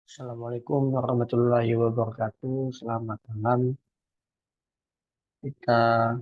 Assalamualaikum warahmatullahi wabarakatuh. Selamat malam. Kita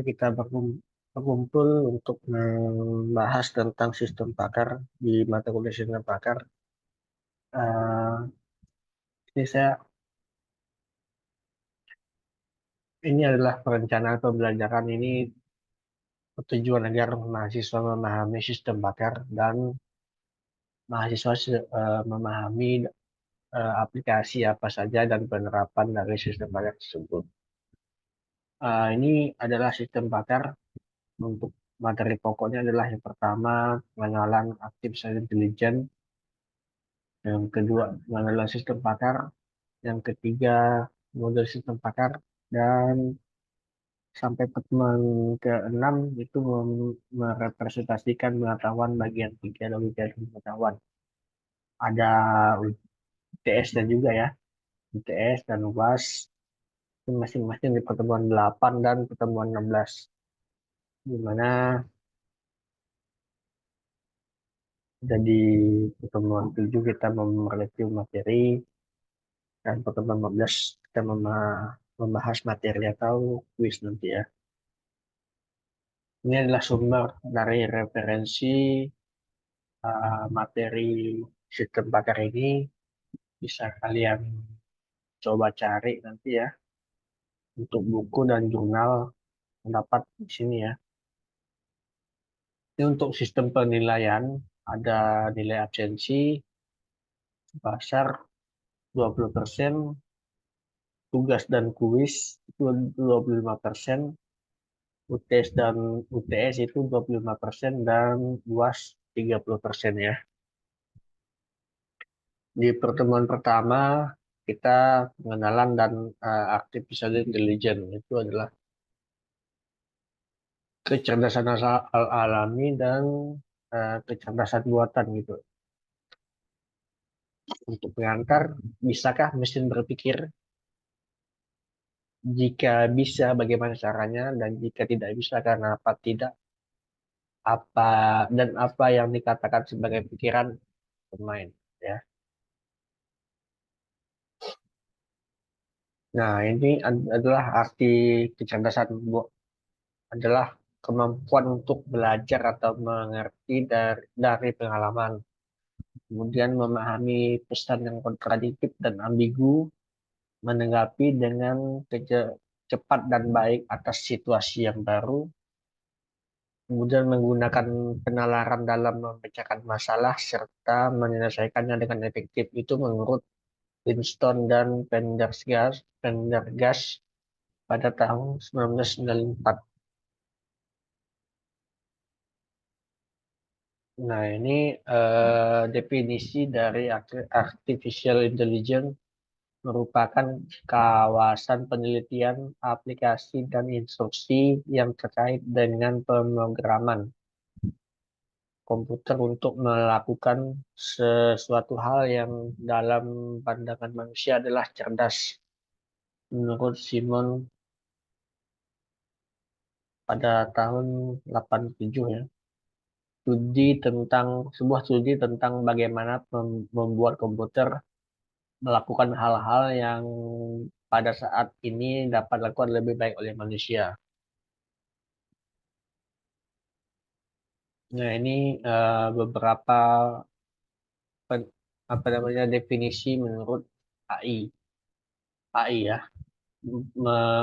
kita berkumpul untuk membahas tentang sistem pakar di mata kuliah sistem pakar. Eh, ini saya ini adalah perencanaan pembelajaran ini bertujuan agar mahasiswa memahami sistem pakar dan mahasiswa memahami aplikasi apa saja dan penerapan dari sistem pakar tersebut. Ini adalah sistem pakar. Untuk materi pokoknya adalah yang pertama pengenalan artificial intelligence, yang kedua pengenalan sistem pakar, yang ketiga model sistem pakar, dan sampai pertemuan keenam itu merepresentasikan pengetahuan bagian tiga logika dan pengetahuan. Ada UTS dan juga ya, UTS dan UAS masing-masing di pertemuan 8 dan pertemuan 16, di mana jadi pertemuan 7 kita mereview materi. Dan pertemuan 15 kita membahas materi atau kuis nanti ya. Ini adalah sumber dari referensi materi sistem pakar ini. Bisa kalian coba cari nanti ya. Untuk buku dan jurnal mendapat di sini ya. Ini untuk sistem penilaian ada nilai absensi pasar 20%, tugas dan kuis itu 25%, UTS dan UTS itu 25% dan UAS 30% ya. Di pertemuan pertama kita pengenalan dan artificial intelligence itu adalah kecerdasan alami dan kecerdasan buatan gitu. Untuk pengantar, bisakah mesin berpikir? Jika bisa, bagaimana caranya? Dan jika tidak bisa, karena apa tidak? Apa dan apa yang dikatakan sebagai pikiran pemain? Ya. Nah, ini adalah arti kecerdasan adalah kemampuan untuk belajar atau mengerti dari pengalaman, kemudian memahami pesan yang kontradiktif dan ambigu, menanggapi dengan cepat dan baik atas situasi yang baru, kemudian menggunakan penalaran dalam memecahkan masalah serta menyelesaikannya dengan efektif. Itu menurut Winston dan Pendergast pada tahun 1994. Nah, ini definisi dari artificial intelligence merupakan kawasan penelitian aplikasi dan instruksi yang terkait dengan pemrograman komputer untuk melakukan sesuatu hal yang dalam pandangan manusia adalah cerdas. Menurut Simon pada tahun 87 ya. Sebuah studi tentang bagaimana membuat komputer melakukan hal-hal yang pada saat ini dapat dilakukan lebih baik oleh manusia. Nah, ini beberapa definisi menurut AI. AI ya,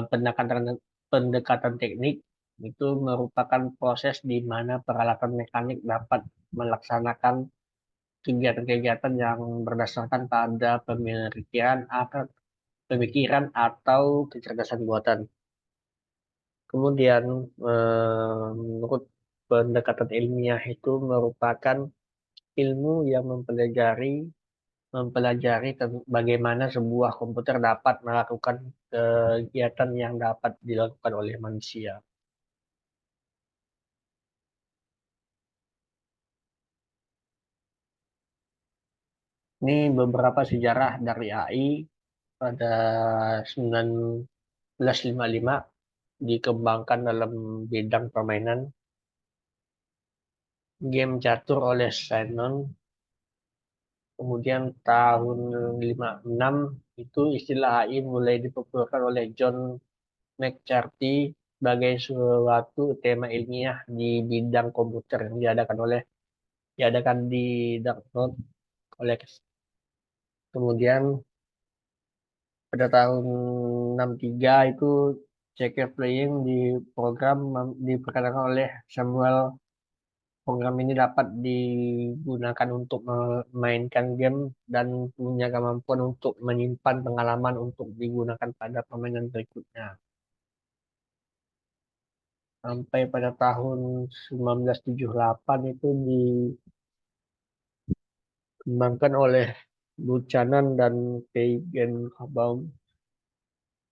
pendekatan pendekatan teknik itu merupakan proses di mana peralatan mekanik dapat melaksanakan kegiatan-kegiatan yang berdasarkan pada pemikiran atau kecerdasan buatan. Kemudian, menurut pendekatan ilmiah itu merupakan ilmu yang mempelajari bagaimana sebuah komputer dapat melakukan kegiatan yang dapat dilakukan oleh manusia. Ini beberapa sejarah dari AI pada 1955 dikembangkan dalam bidang permainan. game catur oleh Shannon. Kemudian tahun 56 itu istilah AI mulai dipopulerkan oleh John McCarthy sebagai suatu tema ilmiah di bidang komputer yang diadakan di Dartmouth oleh. Kemudian pada tahun 63 itu checker playing di program diperkenalkan oleh Samuel. Program ini dapat digunakan untuk memainkan game dan punya kemampuan untuk menyimpan pengalaman untuk digunakan pada permainan berikutnya. Sampai pada tahun 1978 itu dikembangkan oleh Buchanan dan Feigenbaum.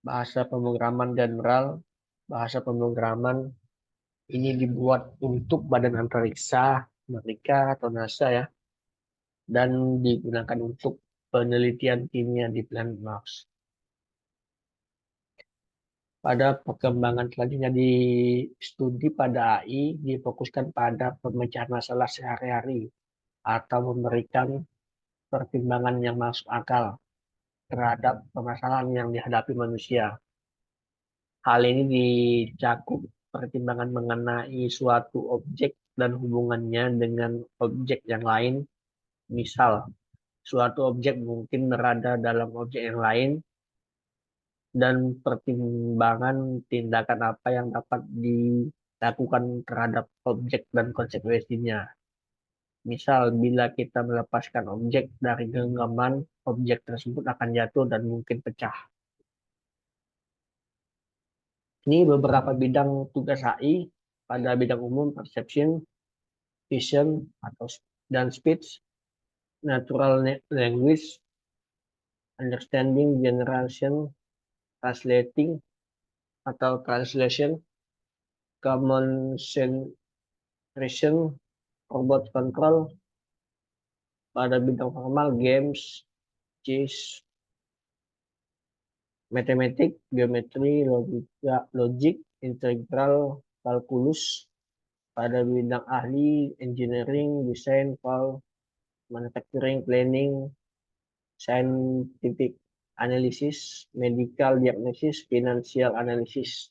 Bahasa pemrograman general, bahasa pemrograman ini dibuat untuk Badan Antariksa Amerika atau NASA ya, dan digunakan untuk penelitian kimia di planet Mars. Pada perkembangan selanjutnya di studi pada AI difokuskan pada pemecahan masalah sehari-hari atau memberikan pertimbangan yang masuk akal terhadap permasalahan yang dihadapi manusia. Hal ini dicakup pertimbangan mengenai suatu objek dan hubungannya dengan objek yang lain. Misal, suatu objek mungkin berada dalam objek yang lain dan pertimbangan tindakan apa yang dapat dilakukan terhadap objek dan konsekuensinya. Misal, bila kita melepaskan objek dari genggaman, objek tersebut akan jatuh dan mungkin pecah. Ini beberapa bidang tugas AI pada bidang umum perception, vision, dan speech, natural language, understanding, generation, translating atau translation, common centration, robot control. Pada bidang formal, games, chess, matematik, geometri, logika, logik, integral, kalkulus. Pada bidang ahli, engineering, desain, manufacturing, planning, scientific analysis, medical diagnosis, financial analysis.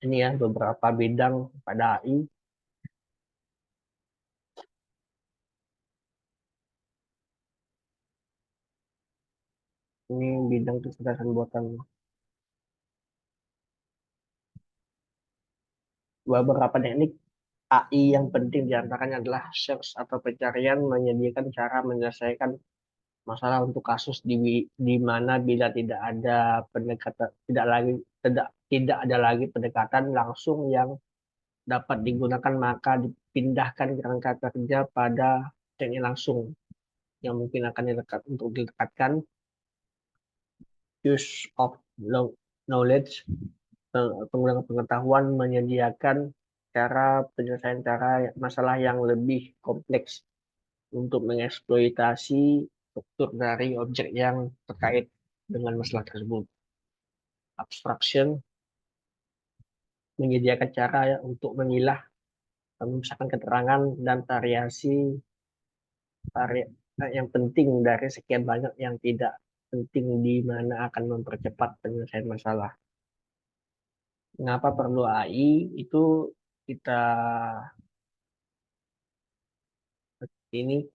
Ini ya beberapa bidang pada AI. Ini bidang kecerdasan buatan. Beberapa teknik AI yang penting diantaranya adalah search atau pencarian, menyediakan cara menyelesaikan masalah untuk kasus di mana bila tidak ada pendekatan tidak ada lagi pendekatan langsung yang dapat digunakan, maka dipindahkan kerangka kerja pada teknik langsung yang mungkin akan dilekatkan use of knowledge, penggunaan pengetahuan, menyediakan cara penyelesaian masalah yang lebih kompleks untuk mengeksploitasi struktur dari objek yang terkait dengan masalah tersebut. Abstraction menyediakan cara ya, untuk memilah, memisahkan keterangan dan variasi yang penting dari sekian banyak yang tidak penting di mana akan mempercepat penyelesaian masalah. Mengapa perlu AI? Itu kita ini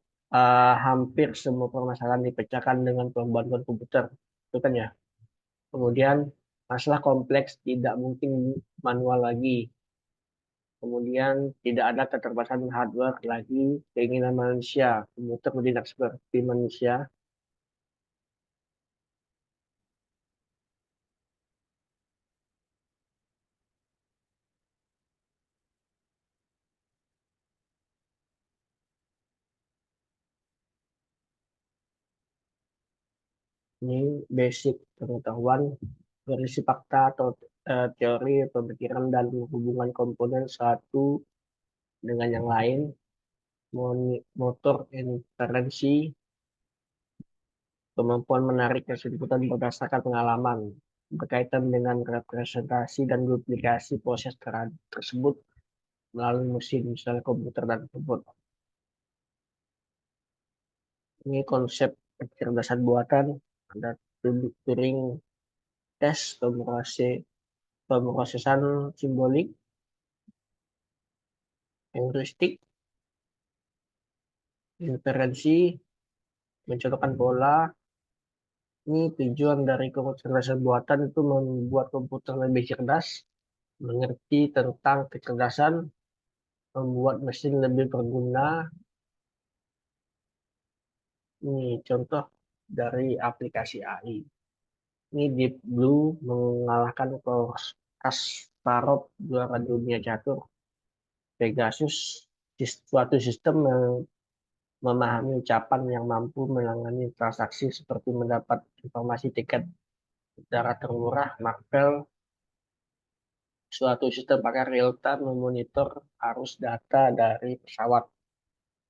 hampir semua permasalahan dipecahkan dengan pembantuan komputer, itu kan ya. Kemudian masalah kompleks tidak mungkin manual lagi. Kemudian tidak ada keterbatasan hardware lagi, keinginan manusia, komputer tidak seperti manusia. Ini basic pengetahuan, berisi fakta atau teori pemikiran dan hubungan komponen satu dengan yang lain, motor inferensi, kemampuan menarik kesimpulan berdasarkan pengalaman, berkaitan dengan representasi dan duplikasi proses tersebut, melalui mesin, misalnya komputer dan robot. Ini konsep kecerdasan buatan, ada Turing test, pemrosesan simbolik, heuristik, inferensi, mencontohkan pola. Ini tujuan dari kecerdasan buatan itu membuat komputer lebih cerdas, mengerti tentang kecerdasan, membuat mesin lebih berguna. Ini contoh dari aplikasi AI. Ini Deep Blue mengalahkan Kasparov juara dunia catur. Pegasus, suatu sistem yang memahami ucapan yang mampu menangani transaksi seperti mendapat informasi tiket udara termurah. Marvel, suatu sistem pakai real-time memonitor arus data dari pesawat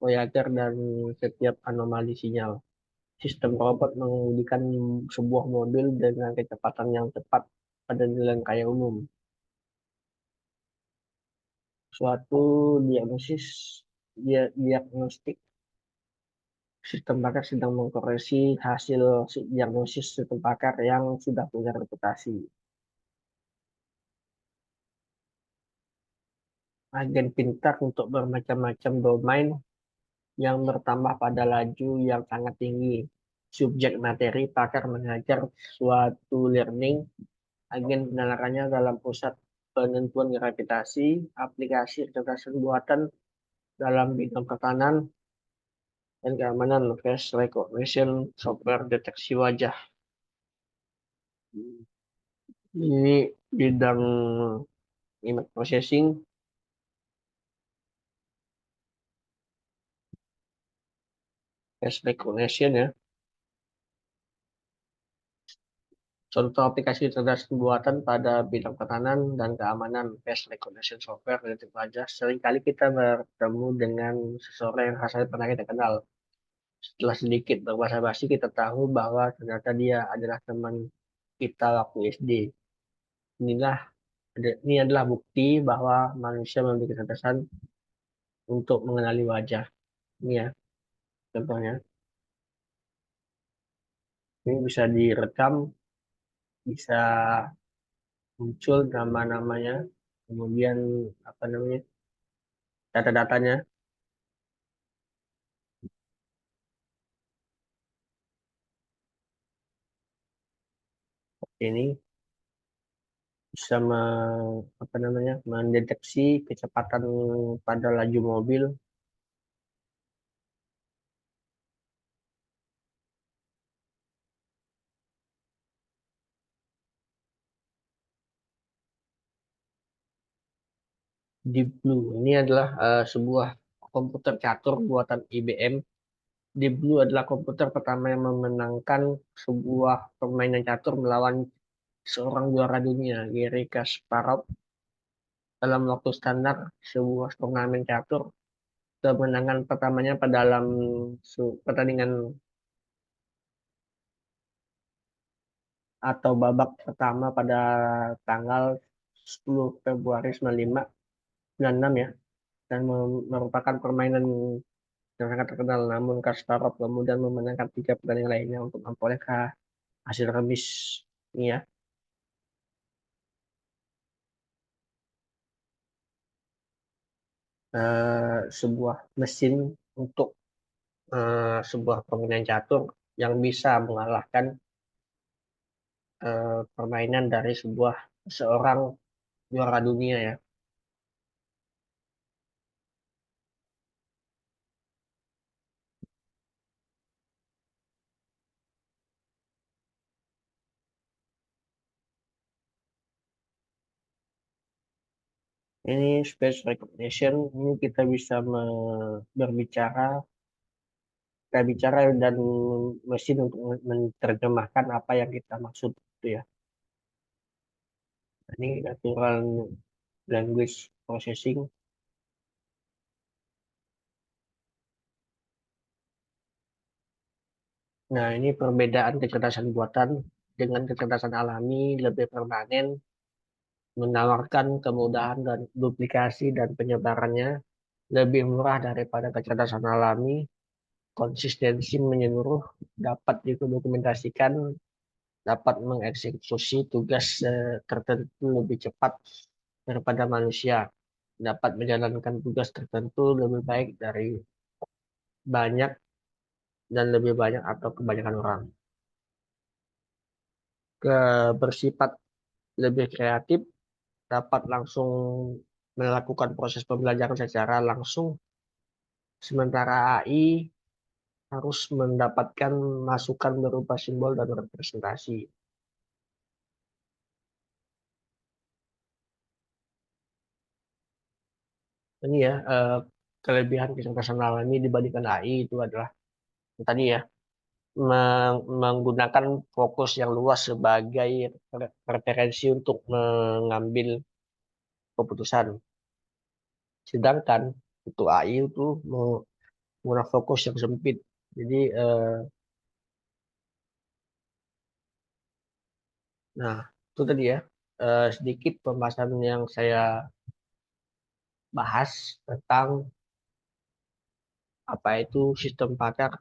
Voyager dan setiap anomali sinyal. Sistem robot mengemudikan sebuah mobil dengan kecepatan yang cepat pada jalan kaya umum. Suatu diagnosis, diagnostik sistem pakar sedang mengkoreksi hasil diagnosis sistem pakar yang sudah punya reputasi. Agen pintar untuk bermacam-macam domain yang bertambah pada laju yang sangat tinggi. Subjek materi pakar mengajar suatu learning, agen penalarannya dalam pusat penentuan gravitasi, aplikasi kecerdasan buatan dalam bidang pertahanan dan keamanan, face recognition, software deteksi wajah. Ini bidang image processing, face recognition ya. Contoh aplikasi cerdas buatan pada bidang pertahanan dan keamanan, face recognition software deteksi wajah. Seringkali kita bertemu dengan seseorang yang rasanya pernah kita kenal. Setelah sedikit berbahasa basi, kita tahu bahwa ternyata dia adalah teman kita waktu SD. Inilah ini adalah bukti bahwa manusia memiliki kecerdasan untuk mengenali wajah. Ini ya, contohnya. Ini bisa direkam, bisa muncul nama-namanya, kemudian apa namanya, data-datanya. Ini bisa apa namanya, mendeteksi kecepatan pada laju mobil. Deep Blue ini adalah sebuah komputer catur buatan IBM. Deep Blue adalah komputer pertama yang memenangkan sebuah permainan catur melawan seorang juara dunia, Garry Kasparov, dalam waktu standar sebuah turnamen catur. Kemenangan pertamanya pada dalam pertandingan atau babak pertama pada tanggal 10 Februari 1995 ya, dan merupakan permainan yang sangat terkenal. Namun Kasparov kemudian memenangkan tiga pertandingan lainnya untuk memperoleh hasil remis ini ya. Sebuah mesin untuk sebuah permainan catur yang bisa mengalahkan permainan dari seorang juara dunia ya. Ini speech recognition, ini kita bisa berbicara, kita bicara dan mesin untuk menerjemahkan apa yang kita maksud itu ya. Ini natural language processing. Nah, ini perbedaan kecerdasan buatan dengan kecerdasan alami lebih permanen. menawarkan kemudahan dan duplikasi dan penyebarannya lebih murah daripada kecerdasan alami, konsistensi menyeluruh, dapat didokumentasikan, dapat mengeksekusi tugas tertentu lebih cepat daripada manusia, dapat menjalankan tugas tertentu lebih baik dari banyak dan lebih banyak atau kebanyakan orang. Bersifat lebih kreatif, dapat langsung melakukan proses pembelajaran secara langsung, sementara AI harus mendapatkan masukan berupa simbol dan representasi. Ini ya, kelebihan kecerdasan alam ini dibandingkan AI itu adalah tadi ya, menggunakan fokus yang luas sebagai referensi untuk mengambil keputusan. Sedangkan untuk AI itu menggunakan fokus yang sempit. Jadi, nah itu tadi ya, sedikit pembahasan yang saya bahas tentang apa itu sistem pakar,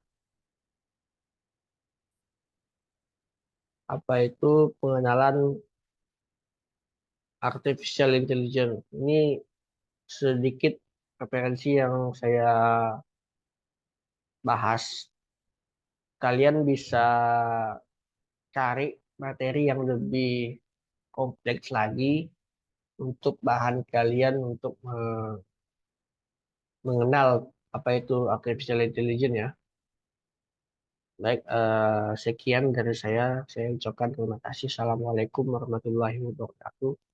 apa itu pengenalan artificial intelligence. Ini sedikit referensi yang saya bahas. Kalian bisa cari materi yang lebih kompleks lagi untuk bahan kalian untuk mengenal apa itu artificial intelligence ya. Baik, sekian dari saya. Saya ucapkan terima kasih. Assalamualaikum warahmatullahi wabarakatuh.